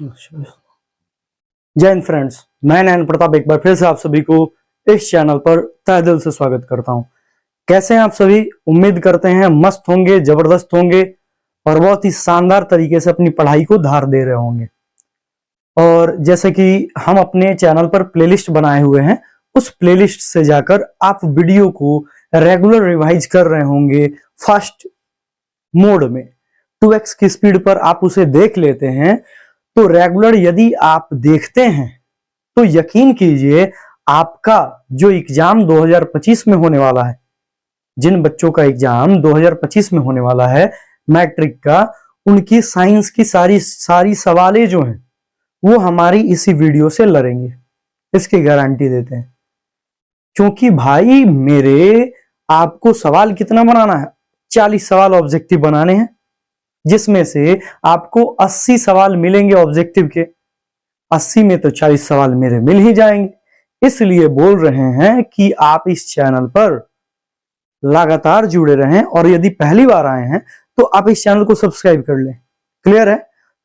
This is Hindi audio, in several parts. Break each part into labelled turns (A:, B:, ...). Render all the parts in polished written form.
A: जय हिंद फ्रेंड्स, मैं नयन प्रताप एक बार फिर से आप सभी को इस चैनल पर तहे दिल से स्वागत करता हूं। कैसे हैं आप सभी? उम्मीद करते हैं मस्त होंगे, जबरदस्त होंगे और बहुत ही शानदार तरीके से अपनी पढ़ाई को धार दे रहे होंगे। और जैसे कि हम अपने चैनल पर प्लेलिस्ट बनाए हुए हैं, उस प्लेलिस्ट से जाकर आप वीडियो को रेगुलर रिवाइज कर रहे होंगे फास्ट मोड में। 2x की स्पीड पर आप उसे देख लेते हैं। तो रेगुलर यदि आप देखते हैं तो यकीन कीजिए आपका जो एग्जाम 2025 में होने वाला है, जिन बच्चों का एग्जाम 2025 में होने वाला है मैट्रिक का, उनकी साइंस की सारी सवालें जो हैं वो हमारी इसी वीडियो से लड़ेंगे, इसकी गारंटी देते हैं। क्योंकि भाई मेरे, आपको सवाल कितना बनाना है? 40 सवाल ऑब्जेक्टिव बनाने हैं, जिसमें से आपको 80 सवाल मिलेंगे ऑब्जेक्टिव के। 80 में तो 40 सवाल मेरे मिल ही जाएंगे। इसलिए बोल रहे हैं कि आप इस चैनल पर लगातार जुड़े रहें, और यदि पहली बार आए हैं तो आप इस चैनल को सब्सक्राइब कर लें। क्लियर है?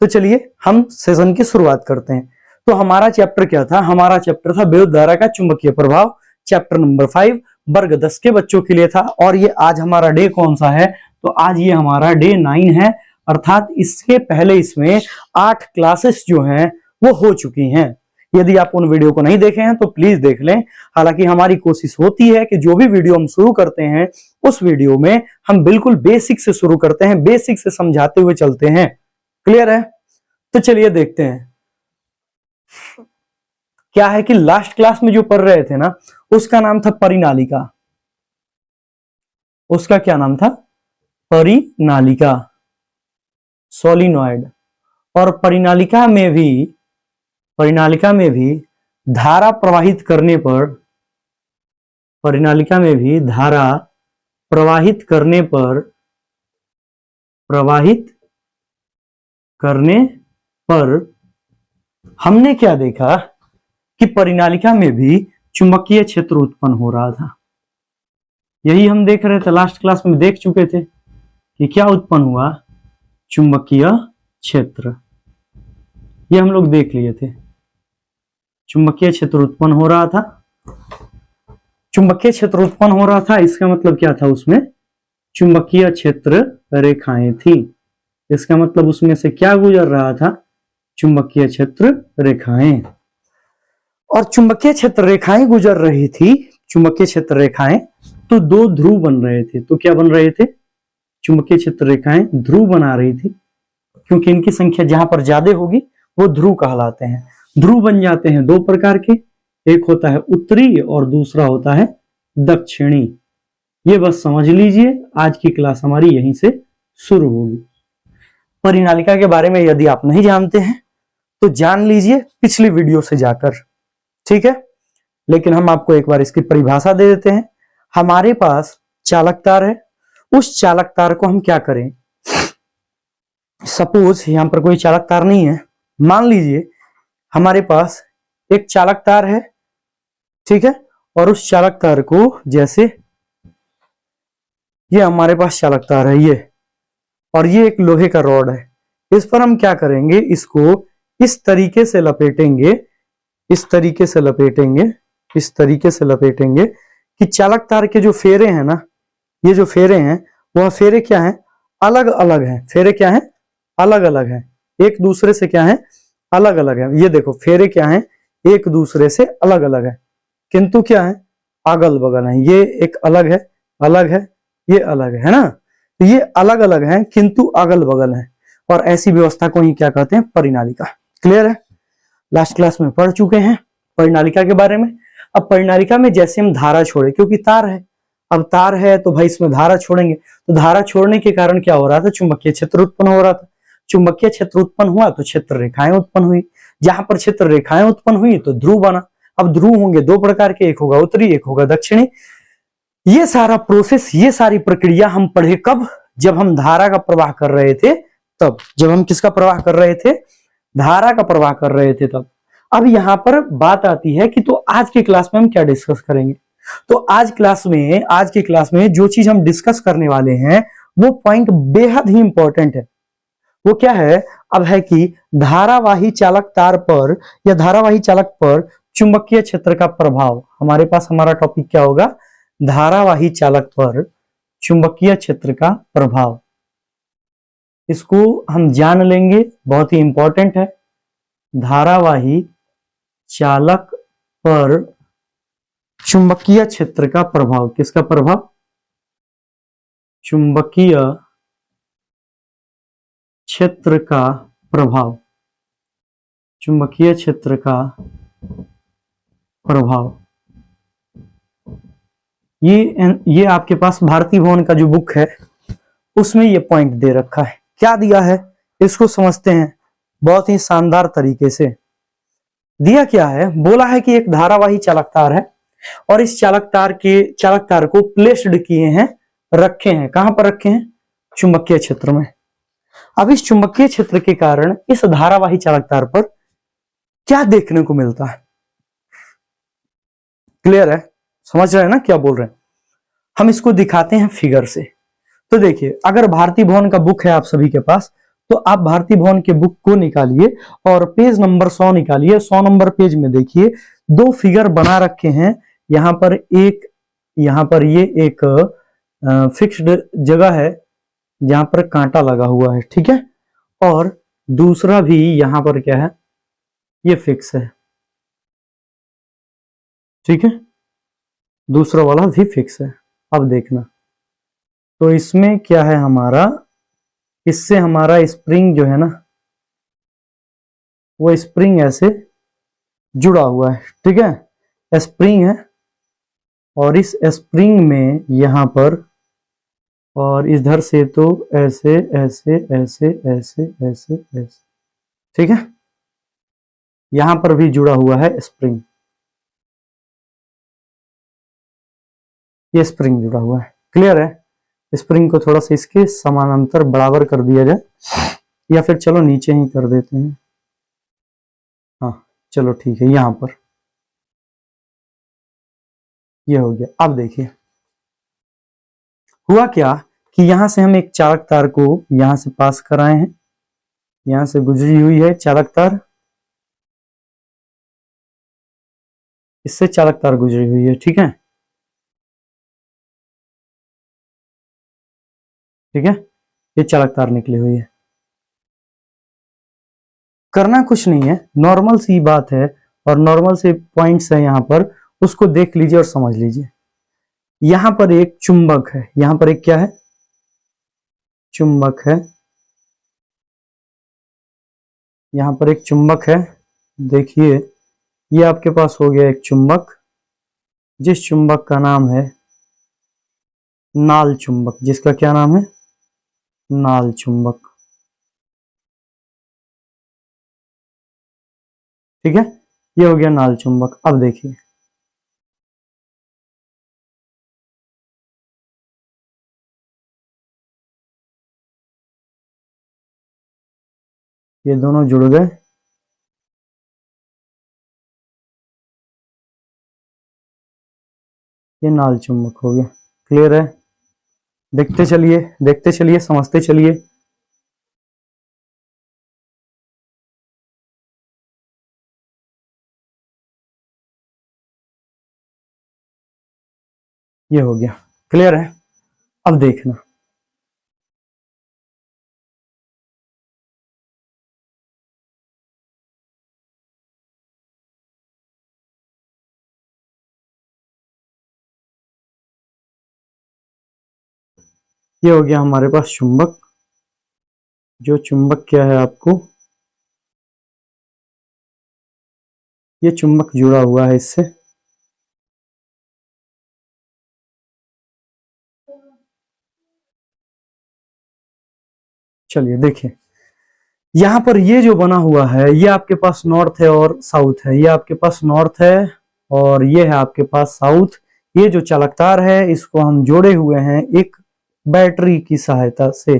A: तो चलिए हम सेशन की शुरुआत करते हैं। तो हमारा चैप्टर क्या था? हमारा चैप्टर था विद्युत धारा का चुंबकीय प्रभाव, चैप्टर नंबर 5, वर्ग 10 के बच्चों के लिए था। और ये आज हमारा डे कौन सा है? तो आज ये हमारा डे 9 है, अर्थात इसके पहले इसमें 8 क्लासेस जो हैं वो हो चुकी हैं। यदि आप उन वीडियो को नहीं देखे हैं तो प्लीज देख लें। हालांकि हमारी कोशिश होती है कि जो भी वीडियो हम शुरू करते हैं उस वीडियो में हम बिल्कुल बेसिक से शुरू करते हैं, बेसिक से समझाते हुए चलते हैं। क्लियर है? तो चलिए देखते हैं। क्या है कि लास्ट क्लास में जो पढ़ रहे थे ना, उसका नाम था परिनालिका। उसका क्या नाम था? परिनालिका, सोलिनॉइड। और परिनालिका में भी धारा प्रवाहित करने पर, हमने क्या देखा कि परिनालिका में भी चुंबकीय क्षेत्र उत्पन्न हो रहा था। यही हम देख रहे थे, लास्ट क्लास में देख चुके थे कि क्या उत्पन्न हुआ? चुंबकीय क्षेत्र। ये हम लोग देख लिए थे, चुंबकीय क्षेत्र उत्पन्न हो रहा था। चुंबकीय क्षेत्र उत्पन्न हो रहा था, इसका मतलब क्या था? उसमें चुंबकीय क्षेत्र रेखाएं थी। इसका मतलब उसमें से क्या गुजर रहा था? चुंबकीय क्षेत्र रेखाएं। और चुंबकीय क्षेत्र रेखाएं गुजर रही थी, चुंबकीय क्षेत्र रेखाएं, तो दो ध्रुव बन रहे थे। तो क्या बन रहे थे? चुंबकीय क्षेत्र रेखाएं ध्रुव बना रही थी, क्योंकि इनकी संख्या जहां पर ज्यादा होगी वो ध्रुव कहलाते हैं। ध्रुव बन जाते हैं दो प्रकार के, एक होता है उत्तरी और दूसरा होता है दक्षिणी। ये बस समझ लीजिए, आज की क्लास हमारी यहीं से शुरू होगी। परिनालिका के बारे में यदि आप नहीं जानते हैं तो जान लीजिए पिछली वीडियो से जाकर, ठीक है? लेकिन हम आपको एक बार इसकी परिभाषा दे देते हैं। हमारे पास चालक तार है, उस चालक तार को हम क्या करें? सपोज यहां पर कोई चालक तार नहीं है, मान लीजिए हमारे पास एक चालक तार है, ठीक है? और उस चालक तार को, जैसे ये हमारे पास चालक तार है ये, और ये एक लोहे का रॉड है। इस पर हम क्या करेंगे? इसको इस तरीके से लपेटेंगे, कि चालक तार के जो फेरे हैं ना, ये जो फेरे हैं वह फेरे क्या हैं? अलग अलग हैं। फेरे क्या हैं? अलग अलग हैं, एक दूसरे से क्या है? अलग अलग है। ये देखो फेरे क्या हैं? एक दूसरे से अलग अलग है, किंतु क्या है? अगल बगल है। ये एक अलग है, ये अलग है ना? तो ये अलग अलग है किंतु अगल बगल है, और ऐसी व्यवस्था को ही क्या कहते हैं? परिनालिका। क्लियर है? लास्ट क्लास में पढ़ चुके हैं परिनालिका के बारे में। अब परिनालिका में जैसे हम धारा छोड़े, क्योंकि तार है, अब तार है तो भाई इसमें धारा छोड़ेंगे, तो धारा छोड़ने के कारण क्या हो रहा था? चुंबकीय क्षेत्र उत्पन्न हो रहा था। चुंबकीय क्षेत्र उत्पन्न हुआ तो क्षेत्र रेखाएं उत्पन्न हुई। जहां पर क्षेत्र रेखाएं उत्पन्न हुई तो ध्रुव बना। अब ध्रुव होंगे दो प्रकार के, एक होगा उत्तरी, एक होगा दक्षिणी। ये सारा प्रोसेस, ये सारी प्रक्रिया हम पढ़े कब? जब हम धारा का प्रवाह कर रहे थे तब। जब हम किसका प्रवाह कर रहे थे? धारा का प्रवाह कर रहे थे तब। अब यहां पर बात आती है कि तो आज की क्लास में हम क्या डिस्कस करेंगे? तो आज की क्लास में जो चीज हम डिस्कस करने वाले हैं वो पॉइंट बेहद ही इंपॉर्टेंट है। वो क्या है? अब है कि धारावाही चालक तार पर या धारावाही चालक पर चुंबकीय क्षेत्र का प्रभाव। हमारे पास हमारा टॉपिक क्या होगा? धारावाही चालक पर चुंबकीय क्षेत्र का प्रभाव। इसको हम जान लेंगे, बहुत ही इंपॉर्टेंट है। धारावाही चालक पर चुंबकीय क्षेत्र का प्रभाव। किसका प्रभाव? चुंबकीय क्षेत्र का प्रभाव। चुंबकीय क्षेत्र का प्रभाव। ये आपके पास भारती भवन का जो बुक है उसमें ये पॉइंट दे रखा है। क्या दिया है इसको समझते हैं बहुत ही शानदार तरीके से। दिया क्या है? बोला है कि एक धारावाही चालक तार है और इस चालक तार को प्लेस्ड किए हैं, रखे हैं। कहां पर रखे हैं? चुंबकीय क्षेत्र में। अब इस चुंबकीय क्षेत्र के कारण इस धारावाही चालक तार पर क्या देखने को मिलता है? क्लियर है? समझ रहे हैं ना क्या बोल रहे हैं? हम इसको दिखाते हैं फिगर से। तो देखिए, अगर भारती भवन का बुक है आप सभी के पास, तो आप भारती भवन के बुक को निकालिए और पेज नंबर 100 निकालिए। 100 नंबर पेज में देखिए दो फिगर बना रखे हैं। यहां पर ये एक फिक्स्ड जगह है जहां पर कांटा लगा हुआ है, ठीक है। और दूसरा भी यहां पर क्या है? ये फिक्स है, ठीक है। दूसरा वाला भी फिक्स है। अब देखना, तो इसमें क्या है हमारा? इससे हमारा स्प्रिंग जो है ना, वो स्प्रिंग ऐसे जुड़ा हुआ है, ठीक है। स्प्रिंग है और इस स्प्रिंग में यहां पर और इधर से तो ऐसे ऐसे ऐसे ऐसे ऐसे ऐसे, ठीक है। यहां पर भी जुड़ा हुआ है स्प्रिंग, ये स्प्रिंग जुड़ा हुआ है। क्लियर है? स्प्रिंग को थोड़ा सा इसके समानांतर बराबर कर दिया जाए, या फिर चलो नीचे ही कर देते हैं। हाँ चलो ठीक है, यहां पर ये हो गया। अब देखिए हुआ क्या कि यहां से हम एक चालक तार को यहां से पास कराए हैं, यहां से गुजरी हुई है चालक तार, इससे चालक तार गुजरी हुई है, ठीक है। ठीक है, ये चालक तार निकली हुई है। करना कुछ नहीं है, नॉर्मल सी बात है और नॉर्मल से पॉइंट्स है यहां पर, उसको देख लीजिए और समझ लीजिए। यहां पर एक चुंबक है, यहां पर एक क्या है? चुंबक है। यहां पर एक चुंबक है। देखिए ये आपके पास हो गया एक चुंबक, जिस चुंबक का नाम है नाल चुंबक। जिसका क्या नाम है? नाल चुंबक, ठीक है। ये हो गया नाल चुंबक। अब देखिए ये दोनों जुड़ गए, ये नाल चुंबक हो गया। क्लियर है? देखते चलिए, देखते चलिए, समझते चलिए। ये हो गया। क्लियर है? अब देखना, ये हो गया हमारे पास चुंबक। जो चुंबक क्या है आपको, ये चुंबक जुड़ा हुआ है इससे। चलिए देखिए, यहां पर ये जो बना हुआ है ये आपके पास नॉर्थ है और साउथ है। ये आपके पास नॉर्थ है और ये है आपके पास साउथ। ये जो चालक तार है इसको हम जोड़े हुए हैं एक बैटरी की सहायता से।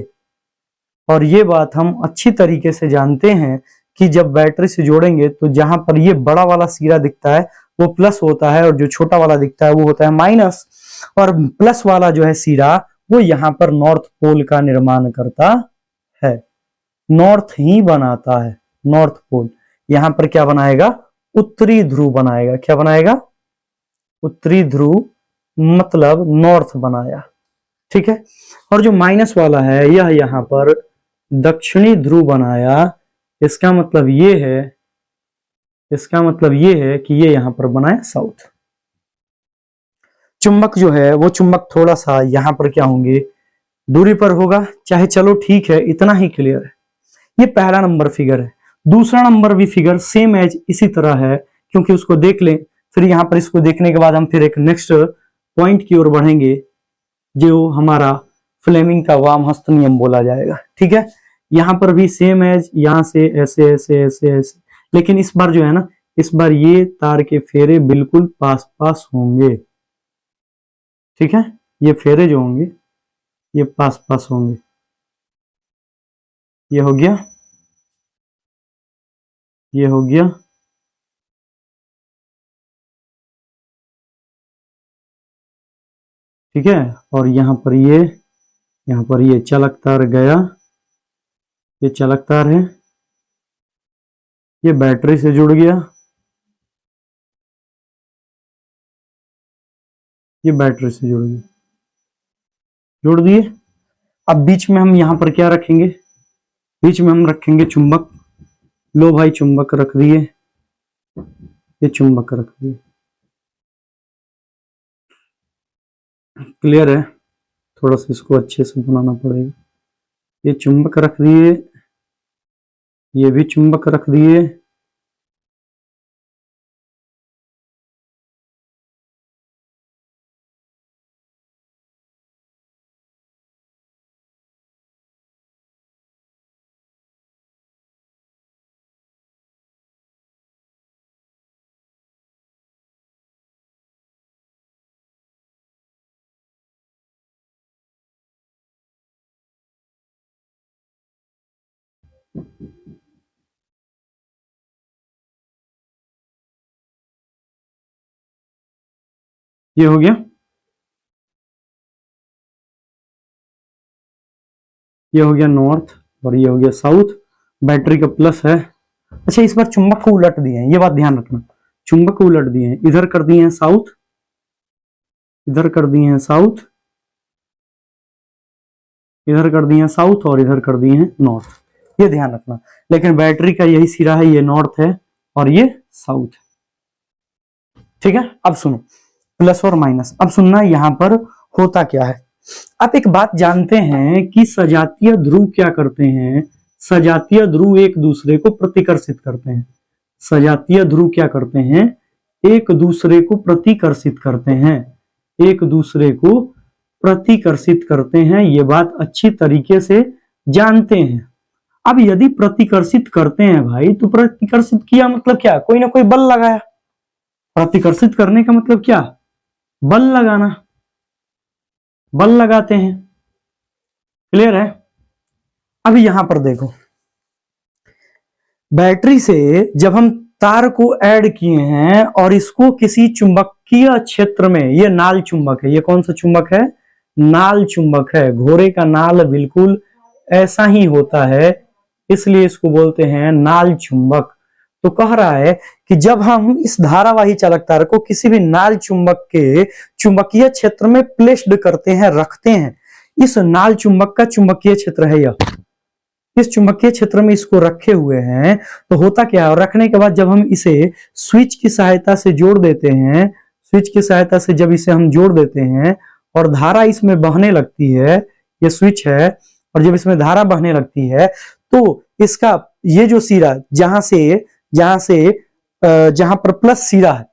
A: और ये बात हम अच्छी तरीके से जानते हैं कि जब बैटरी से जोड़ेंगे तो जहां पर ये बड़ा वाला सिरा दिखता है वो प्लस होता है और जो छोटा वाला दिखता है वो होता है माइनस। और प्लस वाला जो है सिरा वो यहाँ पर नॉर्थ पोल का निर्माण करता है। नॉर्थ ही बनाता है, नॉर्थ पोल। यहां पर क्या बनाएगा, उत्तरी ध्रुव बनाएगा। क्या बनाएगा, उत्तरी ध्रुव मतलब नॉर्थ बनाया, ठीक है। और जो माइनस वाला है यह यहां पर दक्षिणी ध्रुव बनाया। इसका मतलब ये है, इसका मतलब ये है कि ये यहां पर बनाया साउथ। चुंबक जो है वो चुंबक थोड़ा सा यहां पर क्या होंगे, दूरी पर होगा, चाहे चलो ठीक है, इतना ही क्लियर है। ये पहला नंबर फिगर है। दूसरा नंबर भी फिगर सेम एज इसी तरह है, क्योंकि उसको देख लें, फिर यहां पर इसको देखने के बाद हम फिर एक नेक्स्ट पॉइंट की ओर बढ़ेंगे, जो हमारा फ्लेमिंग का वामहस्त नियम बोला जाएगा, ठीक है। यहां पर भी सेम एज, यहां से ऐसे ऐसे ऐसे ऐसे, लेकिन इस बार जो है ना, इस बार ये तार के फेरे बिल्कुल पास पास होंगे, ठीक है। ये फेरे जो होंगे ये पास पास होंगे। ये हो गया, ये हो गया, ठीक है। और यहां पर ये चालक तार गया, ये चालक तार है, ये बैटरी से जुड़ गया, ये बैटरी से जुड़ गया, जोड़ दिए। अब बीच में हम यहां पर क्या रखेंगे, बीच में हम रखेंगे चुंबक। लो भाई चुंबक रख दिए, ये चुंबक रख दिए, क्लियर है। थोड़ा सा इसको अच्छे से बनाना पड़ेगा। ये चुंबक रख दिए, ये भी चुंबक रख दिए, ये हो गया, ये हो गया नॉर्थ और ये हो गया साउथ। बैटरी का प्लस है। अच्छा इस बार चुंबक को उलट दिए हैं, ये बात ध्यान रखना, चुंबक को उलट दिए हैं, इधर कर दिए हैं साउथ, इधर कर दिए हैं साउथ, इधर कर दिए हैं साउथ और इधर कर दिए हैं नॉर्थ, ये ध्यान रखना। लेकिन बैटरी का यही सिरा है, ये नॉर्थ है और ये साउथ है, ठीक है। अब सुनो प्लस और माइनस, अब सुनना यहां पर होता क्या है। आप एक बात जानते हैं कि सजातीय ध्रुव क्या करते हैं, सजातीय ध्रुव एक दूसरे को प्रतिकर्षित करते हैं। सजातीय ध्रुव क्या करते हैं, एक दूसरे को प्रतिकर्षित करते हैं, एक दूसरे को प्रतिकर्षित करते हैं। ये बात अच्छी तरीके से जानते हैं। अब यदि प्रतिकर्षित करते हैं भाई, तो प्रतिकर्षित किया मतलब क्या, कोई ना कोई बल लगाया। प्रतिकर्षित करने का मतलब क्या, बल लगाना, बल लगाते हैं, क्लियर है। अभी यहां पर देखो, बैटरी से जब हम तार को ऐड किए हैं और इसको किसी चुंबकीय क्षेत्र में, ये नाल चुंबक है, ये कौन सा चुंबक है, नाल चुंबक है। घोड़े का नाल बिल्कुल ऐसा ही होता है, इसलिए इसको बोलते हैं नाल चुंबक। तो कह रहा है कि जब हम इस धारावाही चालक तार को किसी भी नाल चुंबक के चुंबकीय क्षेत्र में प्लेस्ड करते हैं, रखते हैं, इस नाल चुंबक का चुंबकीय क्षेत्र है यह, इस चुंबकीय क्षेत्र में इसको रखे हुए हैं, तो होता क्या है, रखने के बाद जब हम इसे स्विच की सहायता से जोड़ देते हैं, स्विच की सहायता से जब इसे हम जोड़ देते हैं और धारा इसमें बहने लगती है, ये स्विच है, और जब इसमें धारा बहने लगती है तो इसका ये जो सिरा जहां पर प्लस सिरा है,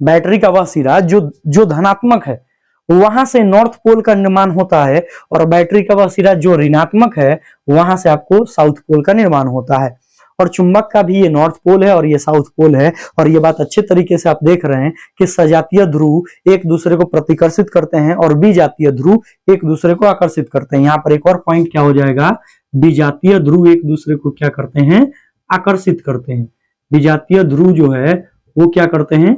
A: बैटरी का वह सिरा जो धनात्मक है, वहां से नॉर्थ पोल का निर्माण होता है, और बैटरी का वह सिरा जो ऋणात्मक है, वहां से आपको साउथ पोल का निर्माण होता है। और चुंबक का भी ये नॉर्थ पोल है और ये साउथ पोल है। और ये बात अच्छे तरीके से आप देख रहे हैं कि सजातीय ध्रुव एक दूसरे को प्रतिकर्षित करते हैं और विजातीय ध्रुव एक दूसरे को आकर्षित करते हैं। यहाँ पर एक और पॉइंट क्या हो जाएगा, विजातीय ध्रुव एक दूसरे को क्या करते हैं, आकर्षित करते हैं। विजातीय ध्रुव जो है वो क्या करते हैं,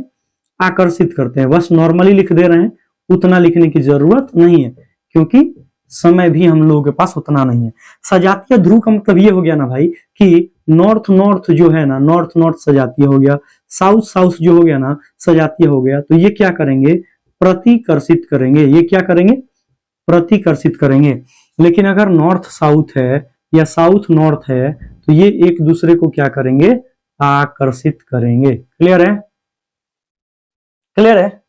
A: आकर्षित करते हैं। बस नॉर्मली लिख दे रहे हैं, उतना लिखने की जरूरत नहीं है, क्योंकि समय भी हम लोगों के पास उतना नहीं है। सजातीय ध्रुव का मतलब ये हो गया ना भाई कि नॉर्थ नॉर्थ जो है ना, नॉर्थ नॉर्थ सजातीय हो गया, साउथ साउथ जो हो गया ना सजातीय हो गया। तो ये क्या करेंगे, प्रतिकर्षित करेंगे। ये क्या करेंगे, प्रतिकर्षित करेंगे। लेकिन अगर नॉर्थ साउथ है या साउथ नॉर्थ है तो ये एक दूसरे को क्या करेंगे, आकर्षित करेंगे। क्लियर है, क्लियर है।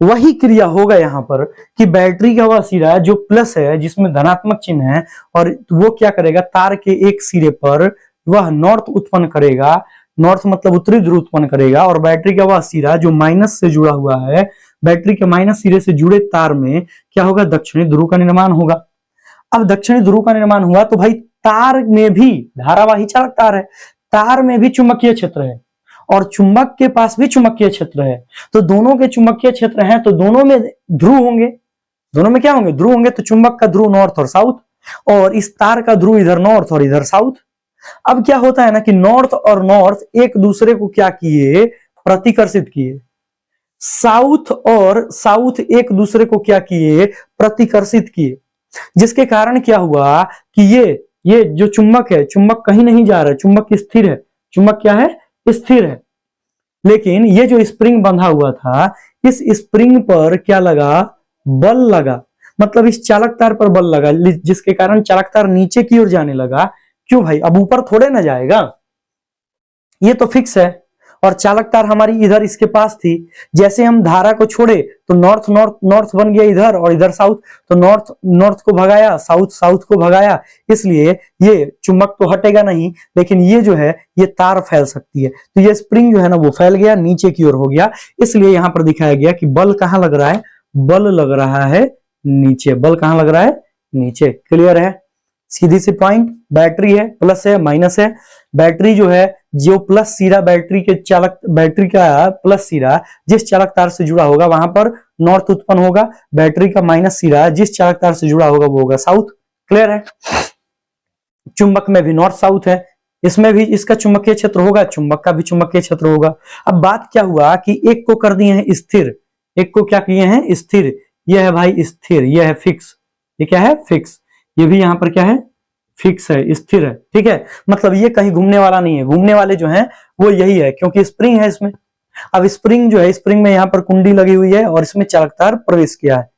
A: वही क्रिया होगा यहां पर कि बैटरी का वह सिरा जो प्लस है जिसमें धनात्मक चिन्ह है, और वो क्या करेगा, तार के एक सिरे पर वह नॉर्थ उत्पन्न करेगा, नॉर्थ मतलब उत्तरी ध्रुव उत्पन्न करेगा, और बैटरी का वह सिरा जो माइनस से जुड़ा हुआ है, बैटरी के माइनस सिरे से जुड़े तार में क्या होगा, दक्षिणी ध्रुव का निर्माण होगा। अब दक्षिणी ध्रुव का निर्माण हुआ तो भाई तार में भी धारावाही चालक तार है, तार में भी चुंबकीय क्षेत्र है और चुंबक के पास भी चुंबकीय क्षेत्र है। तो दोनों के चुंबकीय क्षेत्र हैं तो दोनों में ध्रुव होंगे, दोनों में क्या होंगे, ध्रुव होंगे। तो चुंबक का ध्रुव नॉर्थ और साउथ, और इस तार का ध्रुव इधर नॉर्थ और इधर साउथ। अब क्या होता है ना कि नॉर्थ और नॉर्थ एक दूसरे को क्या किए, प्रतिकर्षित किए। साउथ और साउथ एक दूसरे को क्या किए, प्रतिकर्षित किए, जिसके कारण क्या हुआ कि ये जो चुंबक है, चुंबक कहीं नहीं जा रहा है, चुंबक स्थिर है। चुंबक क्या है, स्थिर है। लेकिन ये जो स्प्रिंग बंधा हुआ था, इस स्प्रिंग पर क्या लगा, बल लगा, मतलब इस चालक तार पर बल लगा, जिसके कारण चालक तार नीचे की ओर जाने लगा। क्यों भाई, अब ऊपर थोड़े ना जाएगा, ये तो फिक्स है। और चालक तार हमारी इधर इसके पास थी, जैसे हम धारा को छोड़े तो नॉर्थ नॉर्थ नॉर्थ बन गया इधर, और इधर साउथ, तो नॉर्थ नॉर्थ को भगाया, साउथ साउथ को भगाया, इसलिए ये चुंबक तो हटेगा नहीं, लेकिन ये जो है ये तार फैल सकती है। तो ये स्प्रिंग जो है ना वो फैल गया, नीचे की ओर हो गया, इसलिए यहां पर दिखाया गया कि बल कहां लग रहा है, बल लग रहा है नीचे। बल कहां लग रहा है, नीचे। क्लियर है, सीधी सी पॉइंट। बैटरी है, प्लस है माइनस है। बैटरी जो है, जो प्लस सिरा बैटरी के चालक, बैटरी का प्लस सिरा जिस चालक तार से जुड़ा होगा वहां पर नॉर्थ उत्पन्न होगा, बैटरी का माइनस सिरा जिस चालक तार से जुड़ा होगा वो होगा साउथ। क्लियर है। चुंबक में भी नॉर्थ साउथ है, इसमें भी इसका चुंबकीय क्षेत्र होगा, चुंबक का भी चुंबकीय क्षेत्र होगा। अब बात क्या हुआ कि एक को कर दिए हैं स्थिर, एक को क्या किए हैं, स्थिर। यह है भाई स्थिर, यह है फिक्स। ये क्या है, फिक्स। ये भी यहां पर क्या है, फिक्स है, स्थिर है। ठीक है, मतलब ये कहीं घूमने वाला नहीं है, घूमने वाले जो है वो यही है, क्योंकि स्प्रिंग है इसमें। अब स्प्रिंग जो है, स्प्रिंग में यहां पर कुंडी लगी हुई है और इसमें चालक तार प्रवेश किया है।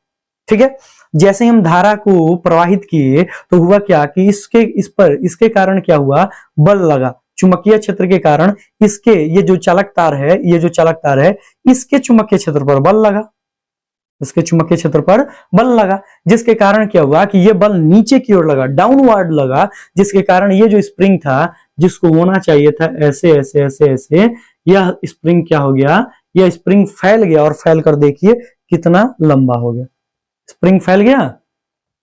A: ठीक है, जैसे हम धारा को प्रवाहित किए तो हुआ क्या कि इसके कारण क्या हुआ, बल लगा। चुंबकीय क्षेत्र के कारण इसके, ये जो चालक तार है, ये जो चालक तार है, इसके चुंबकीय क्षेत्र पर बल लगा, इसके चुंबकीय क्षेत्र पर बल लगा, जिसके कारण क्या हुआ कि ये बल नीचे की ओर लगा, डाउनवर्ड लगा, जिसके कारण ये जो स्प्रिंग था, जिसको होना चाहिए था ऐसे ऐसे ऐसे ऐसे, यह स्प्रिंग क्या हो गया, यह स्प्रिंग फैल गया, और फैल कर देखिए कितना लंबा हो गया। स्प्रिंग फैल गया,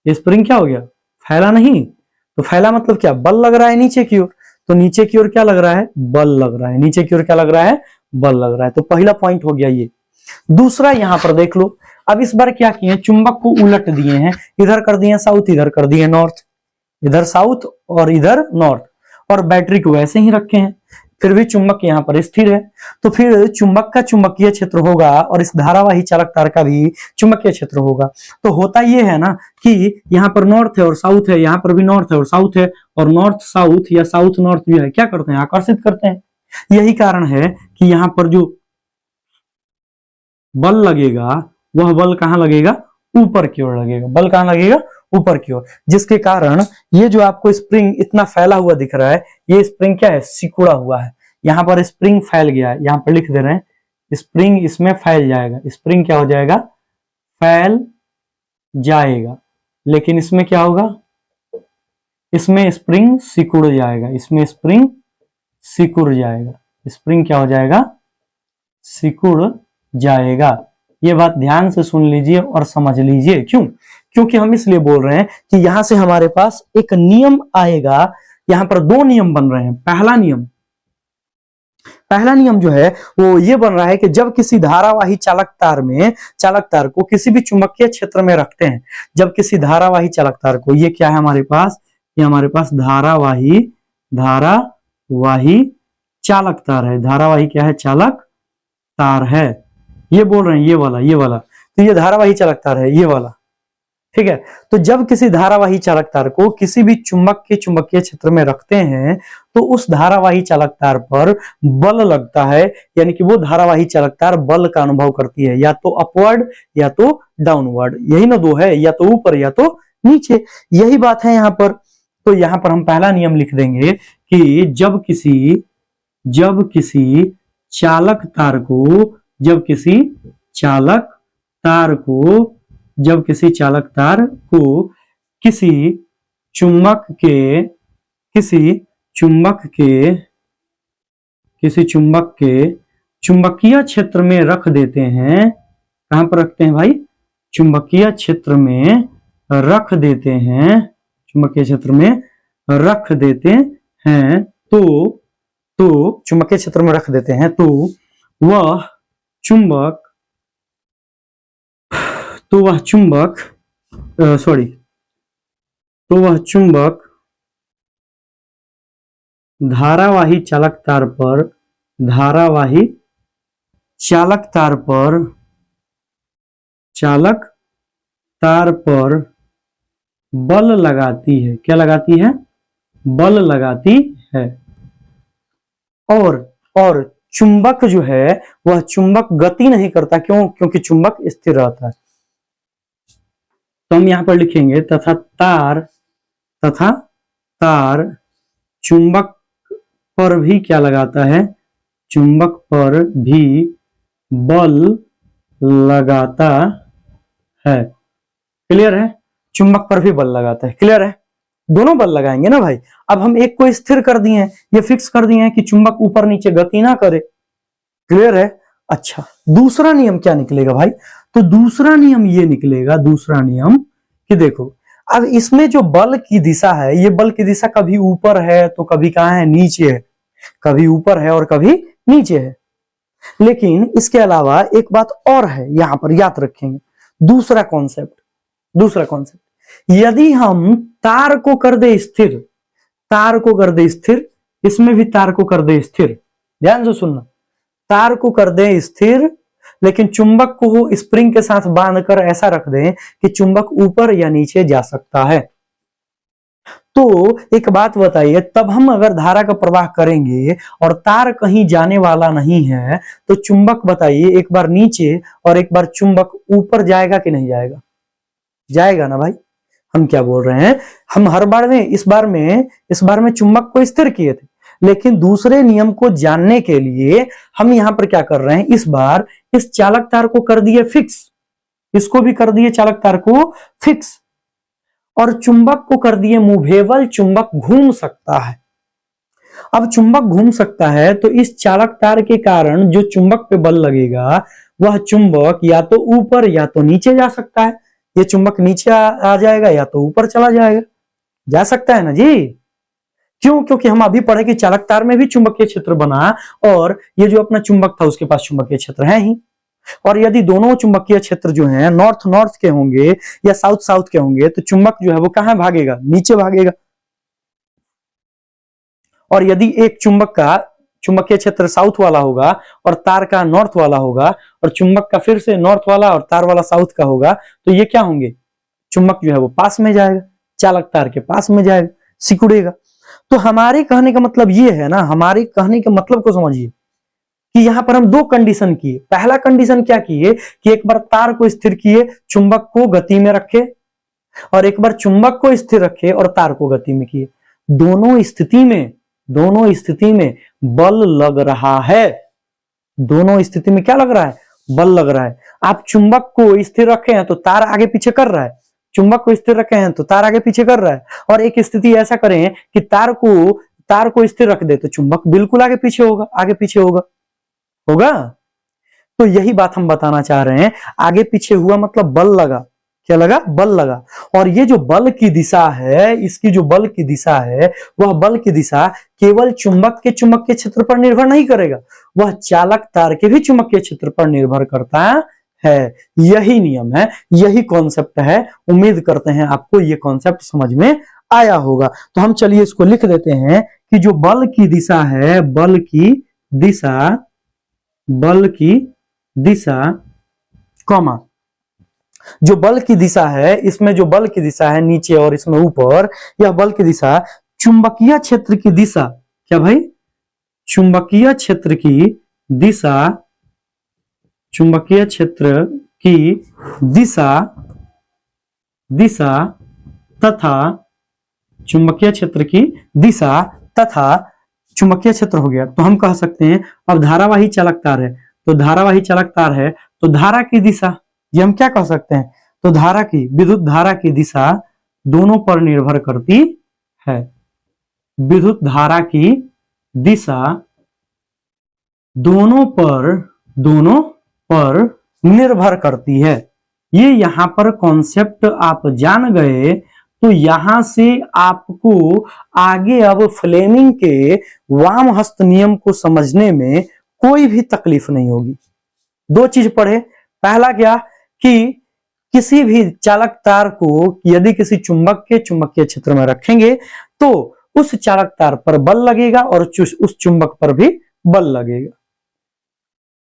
A: ये स्प्रिंग क्या हो गया, फैला नहीं। तो फैला मतलब क्या, बल लग रहा है नीचे की ओर। तो नीचे की ओर क्या लग रहा है, बल लग रहा है, नीचे की ओर क्या लग रहा है, बल लग रहा है। तो पहला पॉइंट हो गया ये। दूसरा यहां पर देख लो, अब इस बार क्या किए, चुंबक को उलट दिए हैं, इधर कर दिए साउथ, इधर कर दिए नॉर्थ, इधर साउथ और इधर नॉर्थ, और बैटरी को वैसे ही रखे हैं, फिर भी चुंबक यहां पर स्थिर है। तो फिर चुंबक का चुंबकीय क्षेत्र होगा और इस धारावाही चालक तार का भी चुंबकीय क्षेत्र होगा। तो होता यह है ना कि यहाँ पर नॉर्थ है और साउथ है, यहाँ पर भी नॉर्थ है और साउथ है, और नॉर्थ साउथ या साउथ नॉर्थ जो है क्या करते हैं, आकर्षित करते हैं। यही कारण है कि यहाँ पर जो बल लगेगा वह बल कहां लगेगा, ऊपर की ओर लगेगा। बल कहां लगेगा, ऊपर की ओर, जिसके कारण ये जो आपको स्प्रिंग इतना फैला हुआ दिख रहा है, ये स्प्रिंग क्या है, सिकुड़ा हुआ है। यहां पर स्प्रिंग फैल गया है, यहां पर लिख दे रहे हैं स्प्रिंग इसमें फैल जाएगा। स्प्रिंग क्या हो जाएगा, फैल जाएगा। लेकिन इसमें क्या होगा, इसमें स्प्रिंग सिकुड़ जाएगा, इसमें स्प्रिंग सिकुड़ जाएगा। स्प्रिंग क्या हो जाएगा, सिकुड़ जाएगा। ये बात ध्यान से सुन लीजिए और समझ लीजिए। क्यों, क्योंकि हम इसलिए बोल रहे हैं कि यहां से हमारे पास एक नियम आएगा। यहां पर दो नियम बन रहे हैं। पहला नियम जो है वो ये बन रहा है कि जब किसी धारावाही चालक तार में, चालक तार को किसी भी चुंबकीय क्षेत्र में रखते हैं, जब किसी धारावाही चालक तार को, ये क्या है हमारे पास, ये हमारे पास धारावाही चालक तार है। धारावाही क्या है, चालक तार है। ये बोल रहे हैं ये वाला, तो ये धारावाही चालक तार है, ये वाला ठीक है। तो जब किसी धारावाही चालक तार को किसी भी चुंबक के चुंबकीय क्षेत्र में रखते हैं तो उस धारावाही चालक तार पर बल लगता है, यानी कि वो धारावाही चालक तार बल का अनुभव करती है, या तो अपवर्ड या तो डाउनवर्ड। यही ना दो है, या तो ऊपर या तो नीचे। यही बात है यहाँ पर। तो यहाँ पर हम पहला नियम लिख देंगे कि जब किसी चालक तार को किसी चुंबक के चुंबकीय क्षेत्र में रख देते हैं। कहां पर रखते हैं भाई? चुंबकीय क्षेत्र में रख देते हैं। चुंबकीय क्षेत्र में रख देते हैं तो चुंबकीय क्षेत्र में रख देते हैं तो वह चुंबक धारावाही चालक तार पर बल लगाती है। क्या लगाती है? बल लगाती है। और चुंबक जो है वह चुंबक गति नहीं करता। क्यों? क्योंकि चुंबक स्थिर रहता है। तो हम यहां पर लिखेंगे तथा तार चुंबक पर भी क्या लगाता है? चुंबक पर भी बल लगाता है। क्लियर है? चुंबक पर भी बल लगाता है। क्लियर है? दोनों बल लगाएंगे ना भाई। अब हम एक को स्थिर कर दिए हैं, ये फिक्स कर दिए हैं कि चुंबक ऊपर नीचे गति ना करे। क्लियर है? अच्छा, दूसरा नियम क्या निकलेगा भाई? तो दूसरा नियम ये निकलेगा, कि देखो अब इसमें जो बल की दिशा है, ये बल की दिशा कभी ऊपर है तो कभी कहां है? नीचे है। कभी ऊपर है और कभी नीचे है। लेकिन इसके अलावा एक बात और है, यहां पर याद रखेंगे। दूसरा कॉन्सेप्ट, यदि हम तार को कर दे स्थिर, इसमें भी तार को कर दे स्थिर। ध्यान से सुनना, तार को कर दे स्थिर, लेकिन चुंबक को स्प्रिंग के साथ बांधकर ऐसा रख दें कि चुंबक ऊपर या नीचे जा सकता है। तो एक बात बताइए, तब हम अगर धारा का प्रवाह करेंगे और तार कहीं जाने वाला नहीं है तो चुंबक बताइए एक बार नीचे और एक बार चुंबक ऊपर जाएगा कि नहीं जाएगा? जाएगा ना भाई। हम क्या बोल रहे हैं, हम हर बार में इस बार में चुंबक को स्थिर किए थे, लेकिन दूसरे नियम को जानने के लिए हम यहां पर क्या कर रहे हैं, इस बार इस चालक तार को कर दिए फिक्स, इसको भी कर दिए चालक तार को फिक्स, और चुंबक को कर दिए मूवेबल। चुंबक घूम सकता है। अब चुंबक घूम सकता है तो इस चालक तार के कारण जो चुंबक पे बल लगेगा वह चुंबक या तो ऊपर या तो नीचे जा सकता है। ये चुंबक नीचे आ जाएगा या तो ऊपर चला जाएगा। जा सकता है ना जी। क्यों? क्योंकि हम अभी पढ़े कि चालक तार में भी चुंबकीय क्षेत्र बना और ये जो अपना चुंबक था उसके पास चुंबकीय क्षेत्र है ही। और यदि दोनों चुंबकीय क्षेत्र जो हैं नॉर्थ नॉर्थ के होंगे या साउथ साउथ के होंगे तो चुंबक जो है वो कहां भागेगा? नीचे भागेगा। और यदि एक चुंबक का चुंबकीय क्षेत्र साउथ वाला होगा और तार का नॉर्थ वाला होगा और चुंबक का फिर से नॉर्थ वाला और तार वाला साउथ का होगा तो ये क्या होंगे? चुंबक जो है वो पास में जाएगा, चालक तार के पास में जाएगा, सिकुड़ेगा। तो हमारे कहने का मतलब ये है ना, हमारे कहने के मतलब को समझिए कि यहां पर हम दो कंडीशन किए। पहला कंडीशन क्या किए कि एक बार तार को स्थिर किए, चुंबक को गति में रखे, और एक बार चुंबक को स्थिर रखे और तार को गति में किए। दोनों स्थिति में बल लग रहा है। दोनों स्थिति में क्या लग रहा है? बल लग रहा है। आप चुंबक को स्थिर रखे हैं तो तार आगे पीछे कर रहा है, चुंबक को स्थिर रखे हैं तो तार आगे पीछे कर रहा है। और एक स्थिति ऐसा करें कि तार को स्थिर रख दे तो चुंबक बिल्कुल आगे पीछे होगा। तो यही बात हम बताना चाह रहे हैं। आगे पीछे हुआ मतलब बल लगा। क्या लगा? बल लगा। और ये जो बल की दिशा है, इसकी जो बल की दिशा है, वह बल की दिशा केवल चुंबक के चुंबकीय क्षेत्र पर निर्भर नहीं करेगा, वह चालक तार के भी चुंबकीय क्षेत्र पर निर्भर करता है। यही नियम है, यही कॉन्सेप्ट है। उम्मीद करते हैं आपको ये कॉन्सेप्ट समझ में आया होगा। तो हम चलिए इसको लिख देते हैं कि जो बल की दिशा है, बल की दिशा कॉमा जो बल की दिशा है, इसमें जो बल की दिशा है नीचे और इसमें ऊपर, यह बल की दिशा चुंबकीय क्षेत्र की दिशा, क्या भाई, चुंबकीय क्षेत्र की दिशा, चुंबकीय क्षेत्र की दिशा दिशा तथा चुंबकीय क्षेत्र की दिशा तथा चुंबकीय क्षेत्र हो गया। तो हम कह सकते हैं अब धारावाही चालक तार है, तो धारावाही चालक तार है तो धारा की दिशा, ये हम क्या कह सकते हैं, तो धारा की, विद्युत धारा की दिशा दोनों पर निर्भर करती है। विद्युत धारा की दिशा दोनों पर निर्भर करती है। ये यहां पर कॉन्सेप्ट आप जान गए तो यहां से आपको आगे अब फ्लेमिंग के वाम हस्त नियम को समझने में कोई भी तकलीफ नहीं होगी। दो चीज पढ़े, पहला क्या कि किसी भी चालक तार को यदि किसी चुंबक के चुंबकीय क्षेत्र में रखेंगे तो उस चालक तार पर बल लगेगा और उस चुंबक पर भी बल लगेगा।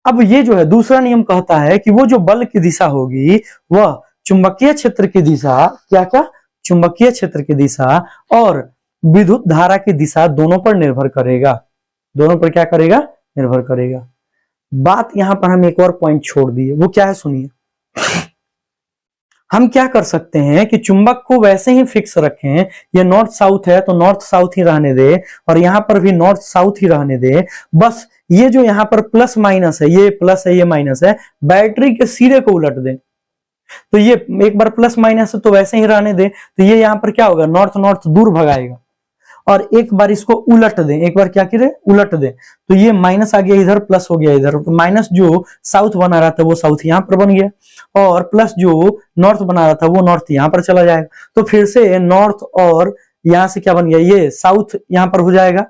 A: अब ये जो है दूसरा नियम कहता है कि वो जो बल की दिशा होगी वह चुंबकीय क्षेत्र की दिशा, क्या क्या, चुंबकीय क्षेत्र की दिशा और विद्युत धारा की दिशा दोनों पर निर्भर करेगा। दोनों पर क्या करेगा, निर्भर करेगा। बात यहां पर हम एक और पॉइंट छोड़ दिए, वो क्या है सुनिए। हम क्या कर सकते हैं कि चुंबक को वैसे ही फिक्स रखें, ये नॉर्थ साउथ है तो नॉर्थ साउथ ही रहने दे और यहां पर भी नॉर्थ साउथ ही रहने दे। बस ये जो यहां पर प्लस माइनस है, ये प्लस है ये माइनस है, बैटरी के सिरे को उलट दें। तो ये एक बार प्लस माइनस है तो वैसे ही रहने दें, तो ये यहां पर क्या होगा, नॉर्थ नॉर्थ दूर भगाएगा। और एक बार इसको उलट दें, एक बार क्या करें, उलट दें, तो ये माइनस आ गया इधर, प्लस हो गया इधर। तो माइनस जो साउथ बना रहा था वो साउथ यहां पर बन गया और प्लस जो नॉर्थ बना रहा था वो नॉर्थ यहां पर चला जाएगा। तो फिर से नॉर्थ और यहां से क्या बन गया, ये साउथ यहां पर हो जाएगा,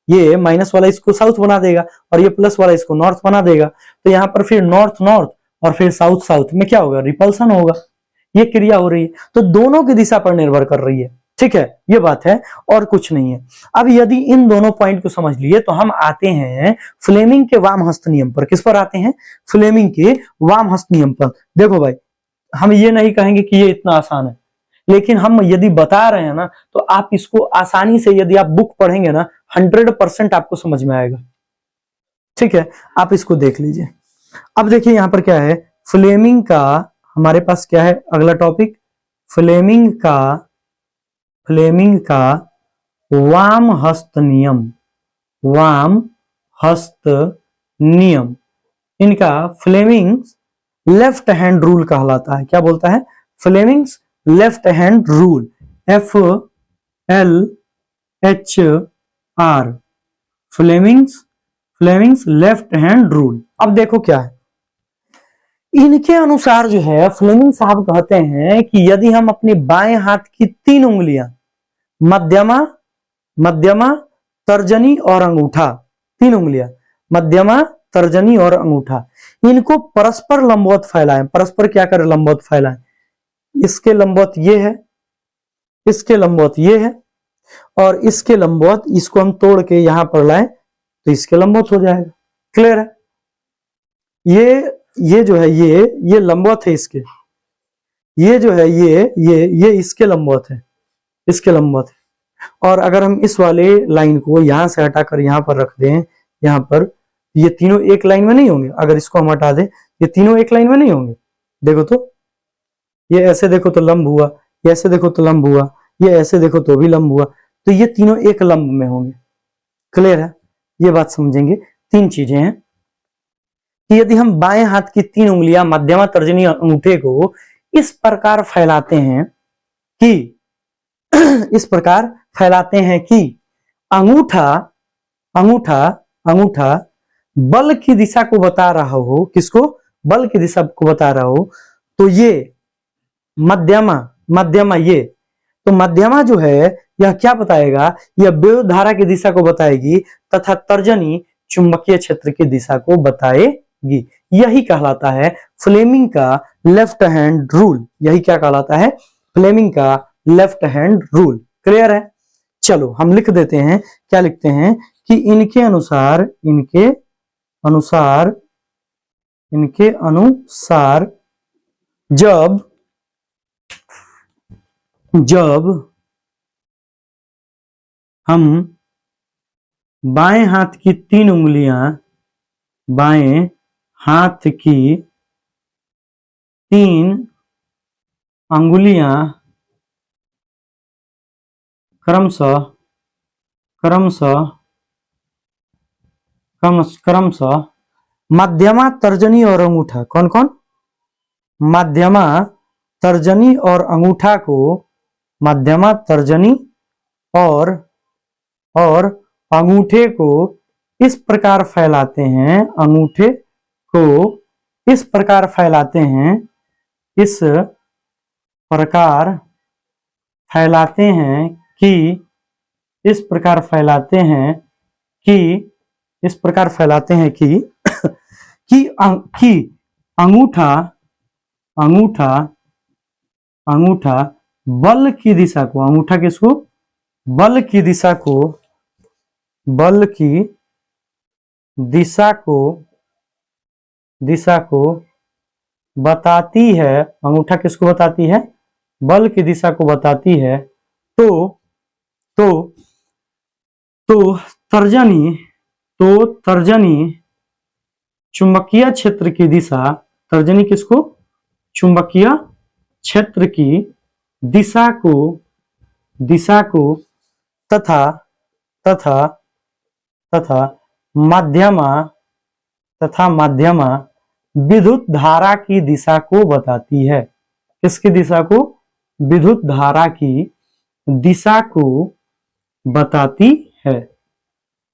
A: ये माइनस वाला इसको साउथ बना देगा और ये प्लस वाला इसको नॉर्थ बना देगा। तो यहां पर फिर नॉर्थ नॉर्थ और फिर साउथ साउथ में क्या होगा, रिपल्सन होगा। ये क्रिया हो रही है, तो दोनों की दिशा पर निर्भर कर रही है। ठीक है, ये बात है और कुछ नहीं है। अब यदि इन दोनों पॉइंट को समझ लिए तो हम आते हैं फ्लेमिंग के वाम हस्त नियम पर। किस पर आते हैं, फ्लेमिंग के वाम हस्त नियम पर। देखो भाई, हम ये नहीं कहेंगे कि ये इतना आसान है, लेकिन हम यदि बता रहे हैं ना तो आप इसको आसानी से, यदि आप बुक पढ़ेंगे ना 100% आपको समझ में आएगा। ठीक है, आप इसको देख लीजिए। अब देखिए यहां पर क्या है, फ्लेमिंग का हमारे पास क्या है अगला टॉपिक, फ्लेमिंग का वाम हस्त नियम, वाम हस्त नियम, इनका फ्लेमिंग्स लेफ्ट हैंड रूल कहलाता है। क्या बोलता है, Fleming's left hand rule, FLHR, Fleming's left hand rule. अब देखो क्या है, इनके अनुसार जो है फ्लेमिंग साहब कहते हैं कि यदि हम अपने बाएं हाथ की 3 उंगलियां, मध्यमा, तर्जनी और अंगूठा, 3 उंगलियां मध्यमा, तर्जनी और अंगूठा, इनको परस्पर लंबवत फैलाएं। परस्पर क्या करें, लंबवत फैलाएं। इसके लंबवत ये है, इसके लंबवत ये है और इसके लंबवत, इसको हम तोड़ के यहां पर लाएं तो इसके लंबवत हो जाएगा। क्लियर है, ये जो है ये लंबवत है इसके, ये जो है ये इसके लंबवत है, इसके लंबवत है। और अगर हम इस वाले लाइन को यहां से हटाकर यहां पर रख दें, यहां पर, ये तीनों एक लाइन में नहीं होंगे। अगर इसको हम हटा दें, ये तीनों एक लाइन में नहीं होंगे। देखो तो ये ऐसे देखो तो लंब हुआ, ये ऐसे देखो तो लंब हुआ, ये ऐसे देखो तो भी लंब हुआ, तो ये तीनों एक लंब में होंगे। क्लियर है, ये बात समझेंगे। 3 चीजें हैं कि यदि हम बाएं हाथ की 3 उंगलियां मध्यमा, तर्जनी और अंगूठे को इस प्रकार फैलाते हैं कि इस प्रकार फैलाते हैं कि अंगूठा बल की दिशा को बता रहा हो, किसको, बल की दिशा को बता रहा हो, तो ये मध्यमा ये, तो मध्यमा जो है यह क्या बताएगा, यह विद्युत धारा की दिशा को बताएगी तथा तर्जनी चुंबकीय क्षेत्र की दिशा को बताएगी। यही कहलाता है फ्लेमिंग का लेफ्ट हैंड रूल। यही क्या कहलाता है, फ्लेमिंग का लेफ्ट हैंड रूल। क्लियर है, चलो हम लिख देते हैं। क्या लिखते हैं कि इनके अनुसार जब जब हम बाएं हाथ की 3 उंगलियां, बाएं हाथ की 3 अंगुलियां क्रमशः क्रमशः क्रमशः मध्यमा, तर्जनी और अंगूठा, कौन कौन? मध्यमा, तर्जनी और अंगूठा को, मध्यमा, तर्जनी और अंगूठे को इस प्रकार फैलाते हैं, अंगूठे को इस प्रकार फैलाते हैं, इस प्रकार फैलाते हैं कि इस प्रकार फैलाते हैं कि इस प्रकार फैलाते हैं कि अंगूठा अंगूठा अंगूठा बल की दिशा को, अंगूठा किसको? बल की दिशा को, बल की दिशा को बताती है। अंगूठा किसको बताती है? बल की दिशा को बताती है। तो तर्जनी चुंबकीय क्षेत्र की दिशा, तर्जनी किसको? चुंबकीय क्षेत्र की दिशा को तथा मध्यमा विद्युत धारा की दिशा को बताती है। किसकी दिशा को? विद्युत धारा की दिशा को बताती है।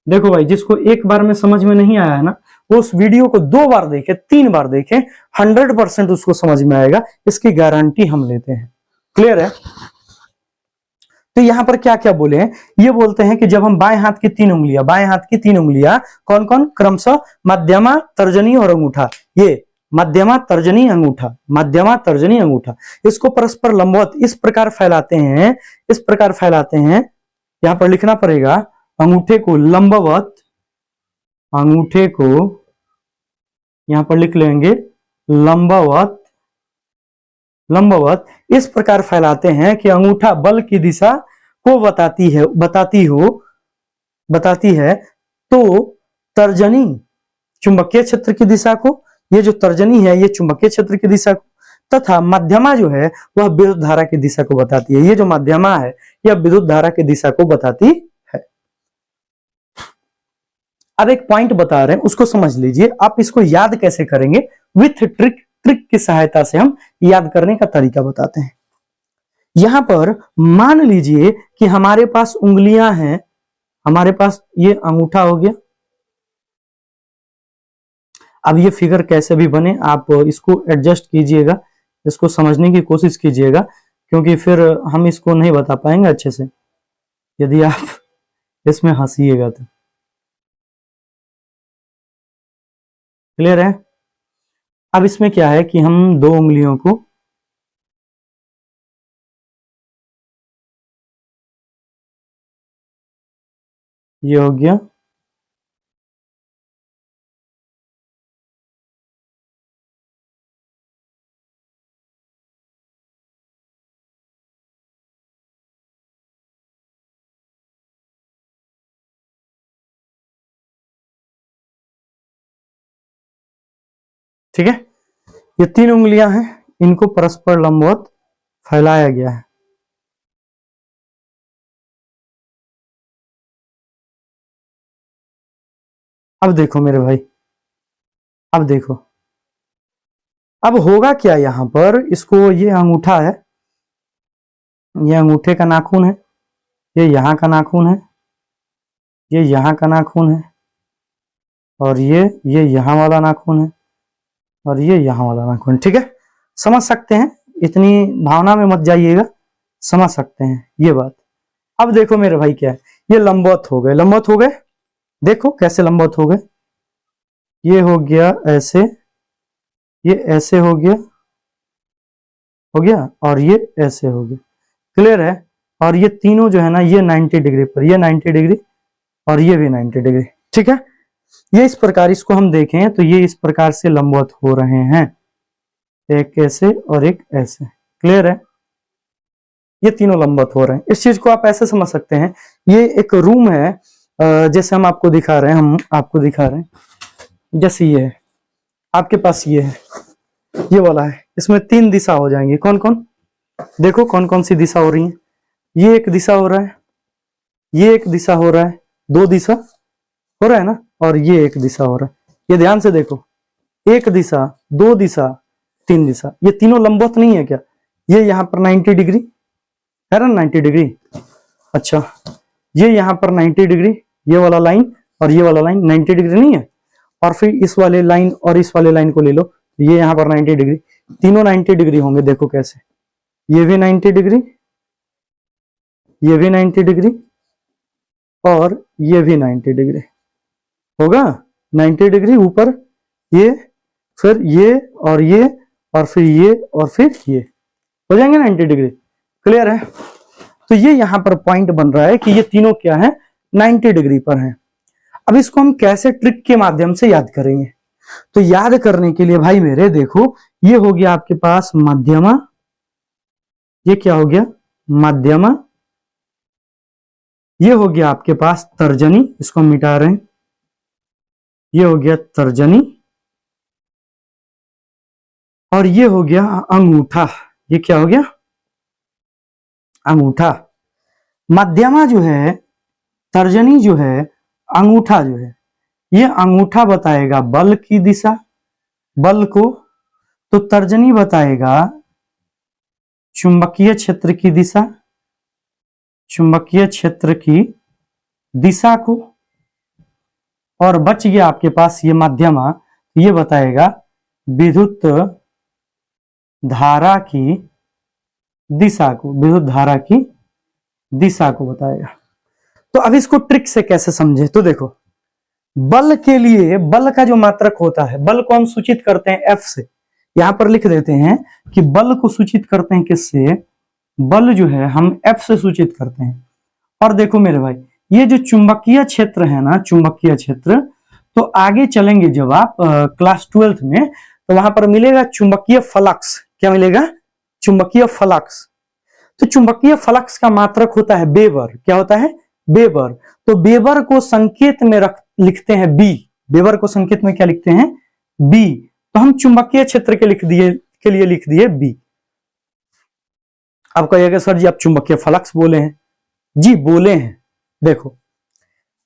A: देखो भाई, जिसको एक बार में समझ में नहीं आया है ना, वो उस वीडियो को 2 बार देखे, 3 बार देखे, 100% उसको समझ में आएगा, इसकी गारंटी हम लेते हैं। क्लियर है? तो यहां पर क्या क्या बोले हैं? ये बोलते हैं कि जब हम बाएं हाथ की 3 उंगलियां, बाएं हाथ की 3 उंगलियां कौन कौन? क्रमशः मध्यमा, तर्जनी और अंगूठा, ये मध्यमा, तर्जनी, अंगूठा, मध्यमा, तर्जनी, अंगूठा, इसको परस्पर लंबवत इस प्रकार फैलाते हैं, इस प्रकार फैलाते हैं। यहां पर लिखना पड़ेगा, अंगूठे को लंबवत, अंगूठे को यहां पर लिख लेंगे लंबवत, लंबवत इस प्रकार फैलाते हैं कि अंगूठा बल की दिशा को बताती है। तो तर्जनी चुंबकीय क्षेत्र की दिशा को, ये जो तर्जनी है ये चुंबकीय क्षेत्र की दिशा को, तथा मध्यमा जो है वह विद्युत धारा की दिशा को बताती है। ये जो मध्यमा है यह विद्युत धारा की दिशा को बताती है। अब एक पॉइंट बता रहे हैं, उसको समझ लीजिए। आप इसको याद कैसे करेंगे? विथ ट्रिक की सहायता से हम याद करने का तरीका बताते हैं। यहां पर मान लीजिए कि हमारे पास उंगलियां हैं, हमारे पास ये अंगूठा हो गया। अब ये फिगर कैसे भी बने आप इसको एडजस्ट कीजिएगा, इसको समझने की कोशिश कीजिएगा, क्योंकि फिर हम इसको नहीं बता पाएंगे अच्छे से यदि आप इसमें हंसिएगा तो। क्लियर है? अब इसमें क्या है कि हम 2 उंगलियों को ये हो गया, ठीक है? ये 3 उंगलियां हैं, इनको परस्पर लंबवत फैलाया गया है। अब देखो मेरे भाई, अब देखो, अब होगा क्या यहां पर? इसको, ये अंगूठा है, ये अंगूठे का नाखून है, ये यहां का नाखून है, ये यहां का नाखून है, और ये यहां वाला नाखून है, और ये यहां वाला नाखून। ठीक है? समझ सकते हैं, इतनी भावना में मत जाइएगा, समझ सकते हैं ये बात। अब देखो मेरे भाई, क्या है, ये लंबवत हो गए, लंबवत हो गए। देखो कैसे लंबवत हो गए, ये हो गया ऐसे, ये ऐसे हो गया, और ये ऐसे हो गया। क्लियर है? और ये तीनों जो है ना, ये 90 डिग्री पर, ये 90 डिग्री और ये भी 90 डिग्री। ठीक है? ये इस प्रकार, इसको हम देखें तो ये इस प्रकार से लंबवत हो रहे हैं। एक ऐसे और एक ऐसे। क्लियर है? ये तीनों लंबवत हो रहे हैं। इस चीज को आप ऐसे समझ सकते हैं, ये एक रूम है, जैसे हम आपको दिखा रहे हैं, जैसे ये है, आपके पास ये है, ये वाला है, इसमें 3 दिशा हो जाएंगी। कौन कौन? देखो कौन कौन सी दिशा हो रही है। ये एक दिशा हो रहा है, ये एक दिशा हो रहा है, 2 दिशा हो रहा है ना, और ये एक दिशा हो रहा है। ये ध्यान से देखो, एक दिशा, 2 दिशा, 3 दिशा, ये तीनों लंबवत नहीं है क्या? ये यहाँ पर 90 डिग्री है ना, 90 डिग्री। अच्छा, ये यहाँ पर 90 डिग्री, ये वाला लाइन और ये वाला लाइन 90 डिग्री नहीं है? और फिर इस वाले लाइन और इस वाले लाइन को ले लो, ये यहाँ पर 90 डिग्री, तीनों 90 डिग्री होंगे। देखो कैसे, ये भी 90 डिग्री, ये भी 90 डिग्री और ये भी 90 डिग्री होगा। 90 डिग्री ऊपर, ये, फिर ये और ये, और फिर ये और फिर ये, हो जाएंगे 90 डिग्री। क्लियर है? तो ये यहां पर पॉइंट बन रहा है कि ये तीनों क्या है, 90 डिग्री पर हैं। अब इसको हम कैसे ट्रिक के माध्यम से याद करेंगे? तो याद करने के लिए भाई मेरे देखो, ये हो गया आपके पास मध्यमा, ये क्या हो गया, मध्यमा, ये हो गया आपके पास तर्जनी, इसको हम मिटा रहे हैं, ये हो गया तर्जनी, और ये हो गया अंगूठा। ये क्या हो गया, अंगूठा। मध्यमा जो है, तर्जनी जो है, अंगूठा जो है, ये अंगूठा बताएगा बल की दिशा, बल को, तो तर्जनी बताएगा चुंबकीय क्षेत्र की दिशा, चुंबकीय क्षेत्र की दिशा को, और बच गया आपके पास ये मध्यमा, ये बताएगा विद्युत धारा की दिशा को, विद्युत धारा की दिशा को बताएगा। तो अब इसको ट्रिक से कैसे समझे? तो देखो, बल के लिए, बल का जो मात्रक होता है, बल को हम सूचित करते हैं F से। यहां पर लिख देते हैं कि बल को सूचित करते हैं किससे? बल जो है हम F से सूचित करते हैं। और देखो मेरे भाई, ये जो चुंबकीय क्षेत्र है ना, चुंबकीय क्षेत्र, तो आगे चलेंगे जब आप क्लास 12th में, तो वहां पर मिलेगा चुंबकीय फ्लक्स। क्या मिलेगा? चुंबकीय फ्लक्स। तो चुंबकीय फ्लक्स का मात्रक होता है वेबर। क्या होता है? वेबर। तो वेबर को संकेत में लिखते हैं बी। वेबर को संकेत में क्या लिखते हैं? बी। तो हम चुंबकीय क्षेत्र के लिए लिख दिए बी। अब कहिएगा सर जी आप चुंबकीय फ्लक्स बोले हैं। जी बोले हैं। देखो,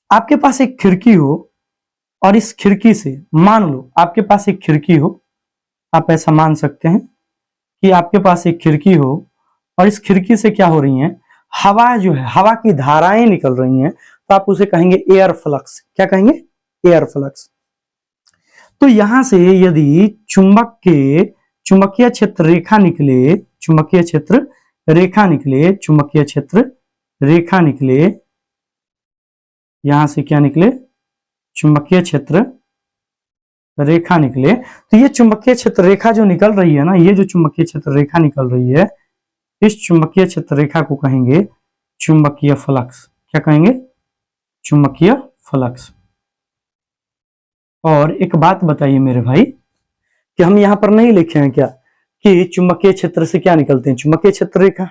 A: आपके पास एक खिड़की हो और इस खिड़की से, मान लो आपके पास एक खिड़की हो, आप ऐसा मान सकते हैं कि आपके पास एक खिड़की हो और इस खिड़की से क्या हो रही है, हवा जो है, हवा की धाराएं निकल रही हैं, तो आप उसे कहेंगे एयर फ्लक्स। क्या कहेंगे? Air flux. तो यहां से यदि चुंबक के चुंबकीय क्षेत्र रेखा निकले, चुंबकीय क्षेत्र रेखा निकले, चुंबकीय क्षेत्र रेखा निकले, यहां से क्या निकले? चुंबकीय क्षेत्र रेखा निकले, तो ये चुंबकीय क्षेत्र रेखा जो निकल रही है ना, ये जो चुंबकीय क्षेत्र रेखा निकल रही है, इस चुंबकीय क्षेत्र रेखा को कहेंगे चुंबकीय फ्लक्स। क्या कहेंगे? चुंबकीय फ्लक्स। और एक बात बताइए मेरे भाई, कि हम यहां पर नहीं लिखे हैं क्या कि चुंबकीय क्षेत्र से क्या निकलते हैं? चुंबकीय क्षेत्र रेखा।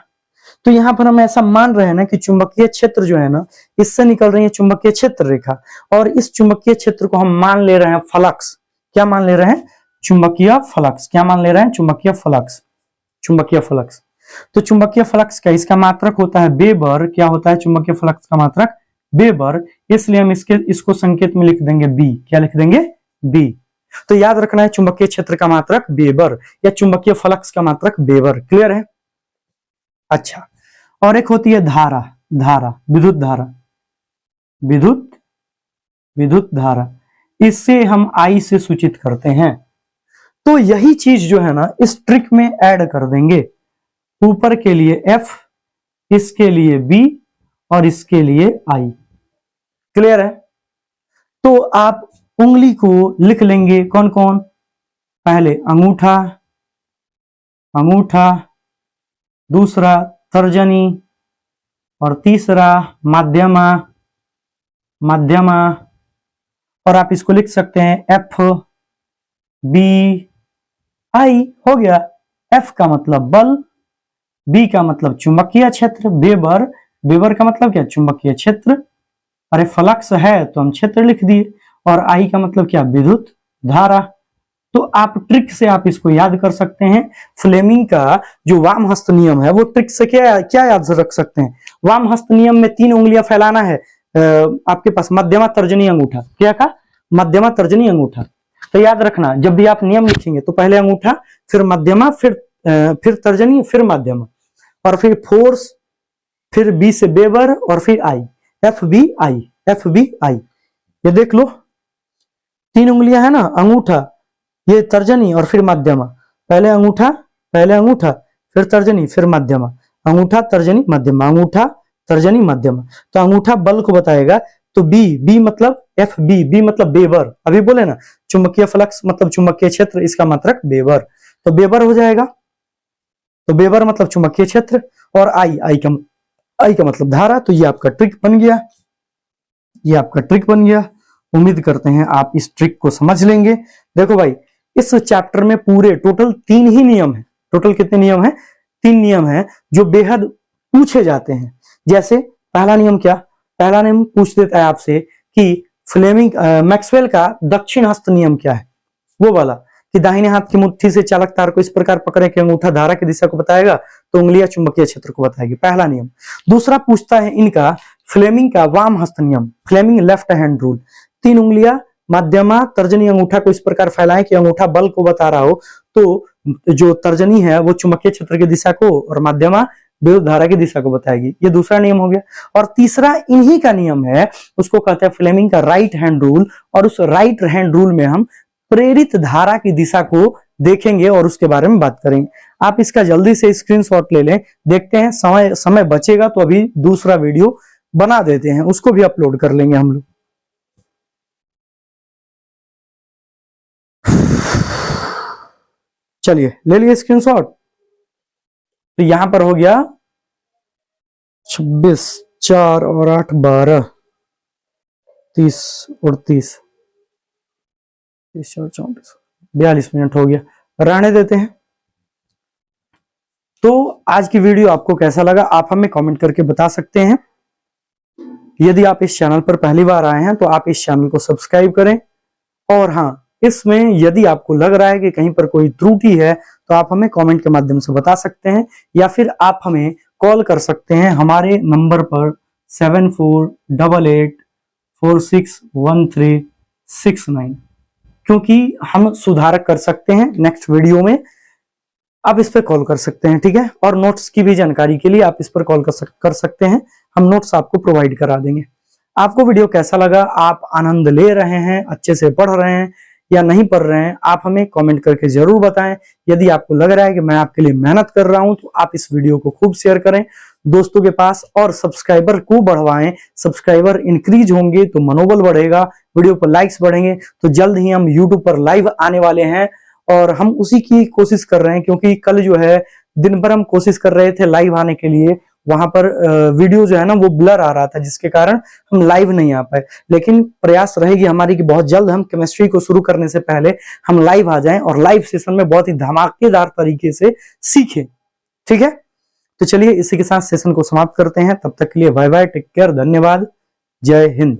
A: तो यहां पर हम ऐसा मान रहे हैं ना कि चुंबकीय क्षेत्र जो है ना, इससे निकल रही है चुंबकीय क्षेत्र रेखा, और इस चुंबकीय क्षेत्र को हम मान ले रहे हैं फ्लक्स। क्या मान ले रहे हैं? चुंबकीय फ्लक्स। क्या मान ले रहे हैं? चुंबकीय फ्लक्स। चुंबकीय फ्लक्स। तो चुंबकीय फ्लक्स का, इसका मात्रक होता है वेबर। क्या होता है चुंबकीय फ्लक्स का मात्रक? वेबर। इसलिए हम इसको संकेत में लिख देंगे बी। क्या लिख देंगे? बी। तो याद रखना है चुंबकीय क्षेत्र का मात्रक वेबर, या चुंबकीय फ्लक्स का मात्रक वेबर। क्लियर है? अच्छा, और एक होती है धारा। धारा, विद्युत धारा, विद्युत धारा, इससे हम आई से सूचित करते हैं। तो यही चीज जो है ना, इस ट्रिक में ऐड कर देंगे। ऊपर के लिए F, इसके लिए B और इसके लिए I। क्लियर है? तो आप उंगली को लिख लेंगे कौन कौन? पहले अंगूठा, अंगूठा, दूसरा तर्जनी, और तीसरा मध्यमा, मध्यमा, और आप इसको लिख सकते हैं F, B आई हो गया। एफ का मतलब बल, बी का मतलब चुंबकीय क्षेत्र, वेबर, वेबर का मतलब क्या, चुंबकीय क्षेत्र। अरे फ्लक्स है तो हम क्षेत्र लिख दिए। और आई का मतलब क्या, विद्युत धारा। तो आप ट्रिक से आप इसको याद कर सकते हैं। फ्लेमिंग का जो वाम हस्त नियम है वो ट्रिक से क्या क्या याद रख सकते हैं। वाम हस्त नियम में 3 उंगलियां फैलाना है, आपके पास मध्यमा तर्जनी अंगूठा, क्या कहा, मध्यमा तर्जनी अंगूठा। तो याद रखना जब भी आप नियम लिखेंगे तो पहले अंगूठा, फिर मध्यमा, फिर तर्जनी, फिर मध्यमा, और फिर फोर्स, फिर बी से बेबर, और फिर आई, F B I, F B I. ये देख लो 3 उंगलियां है ना, अंगूठा, ये तर्जनी और फिर मध्यमा। पहले अंगूठा, पहले अंगूठा, फिर तर्जनी, फिर मध्यमा, अंगूठा तर्जनी मध्यमा, अंगूठा तर्जनी मध्यमा। तो अंगूठा बल को बताएगा। तो बी, बी मतलब एफ बी, बी मतलब बेबर, अभी बोले ना चुंबकीय फ्लक्स मतलब चुंबकीय क्षेत्र, इसका मात्रक बेबर, तो बेबर हो जाएगा। तो बेबर मतलब चुंबकीय क्षेत्र, और आई, आई का मतलब धारा। तो ये आपका ट्रिक बन गया, ये आपका ट्रिक बन गया। उम्मीद करते हैं आप इस ट्रिक को समझ लेंगे। देखो भाई इस चैप्टर में पूरे टोटल 3 ही नियम है। टोटल कितने नियम है, 3 नियम है जो बेहद पूछे जाते हैं। जैसे पहला नियम क्या, पहला नियम पूछ देता है आपसे कि फ्लेमिंग मैक्सवेल का दक्षिण हस्त नियम क्या है, वो वाला कि दाहिने हाथ की मुट्ठी से चालक तार को इस प्रकार पकड़े कि अंगूठा धारा की दिशा को बताएगा तो उंगलियां चुंबकीय क्षेत्र को बताएगी, पहला नियम। दूसरा पूछता है इनका फ्लेमिंग का वाम हस्त नियम, फ्लेमिंग लेफ्ट हैंड रूल। 3 उंगलियां मध्यमा तर्जनी अंगूठा को इस प्रकार फैलाएं कि अंगूठा बल को बता रहा हो, तो जो तर्जनी है वो चुंबकीय क्षेत्र की दिशा को और मध्यमा विद्युत धारा की दिशा को बताएगी। ये दूसरा नियम हो गया। और तीसरा इन्हीं का नियम है, उसको कहते हैं फ्लेमिंग का राइट हैंड रूल। और उस राइट हैंड रूल में हम प्रेरित धारा की दिशा को देखेंगे और उसके बारे में बात करेंगे। आप इसका जल्दी से स्क्रीनशॉट ले लें, देखते हैं समय बचेगा तो अभी दूसरा वीडियो बना देते हैं, उसको भी अपलोड कर लेंगे हम लोग। चलिए ले लिए स्क्रीनशॉट। तो यहां पर हो गया 26, 4 और 8 12, 30 और 30, 34 42 मिनट हो गया, रहने देते हैं। तो आज की वीडियो आपको कैसा लगा आप हमें कमेंट करके बता सकते हैं। यदि आप इस चैनल पर पहली बार आए हैं तो आप इस चैनल को सब्सक्राइब करें। और हाँ, इसमें यदि आपको लग रहा है कि कहीं पर कोई त्रुटि है तो आप हमें कमेंट के माध्यम से बता सकते हैं, या फिर आप हमें कॉल कर सकते हैं हमारे नंबर पर 7488461369, क्योंकि हम सुधार कर सकते हैं नेक्स्ट वीडियो में। आप इस पर कॉल कर सकते हैं, ठीक है। और नोट्स की भी जानकारी के लिए आप इस पर कॉल कर सकते हैं, हम नोट्स आपको प्रोवाइड करा देंगे। आपको वीडियो कैसा लगा, आप आनंद ले रहे हैं, अच्छे से पढ़ रहे हैं या नहीं पढ़ रहे हैं, आप हमें कमेंट करके जरूर बताएं। यदि आपको लग रहा है कि मैं आपके लिए मेहनत कर रहा हूं तो आप इस वीडियो को खूब शेयर करें दोस्तों के पास, और सब्सक्राइबर को बढ़वाएं। सब्सक्राइबर इंक्रीज होंगे तो मनोबल बढ़ेगा, वीडियो पर लाइक्स बढ़ेंगे। तो जल्द ही हम यूट्यूब पर लाइव आने वाले हैं और हम उसी की कोशिश कर रहे हैं, क्योंकि कल जो है दिन भर हम कोशिश कर रहे थे लाइव आने के लिए, वहां पर वीडियो जो है ना वो ब्लर आ रहा था जिसके कारण हम लाइव नहीं आ पाए। लेकिन प्रयास रहेगी हमारी कि बहुत जल्द हम केमिस्ट्री को शुरू करने से पहले हम लाइव आ जाएं और लाइव सेशन में बहुत ही धमाकेदार तरीके से सीखें, ठीक है। तो चलिए इसी के साथ सेशन को समाप्त करते हैं, तब तक के लिए बाय बाय, टेक केयर, धन्यवाद, जय हिंद।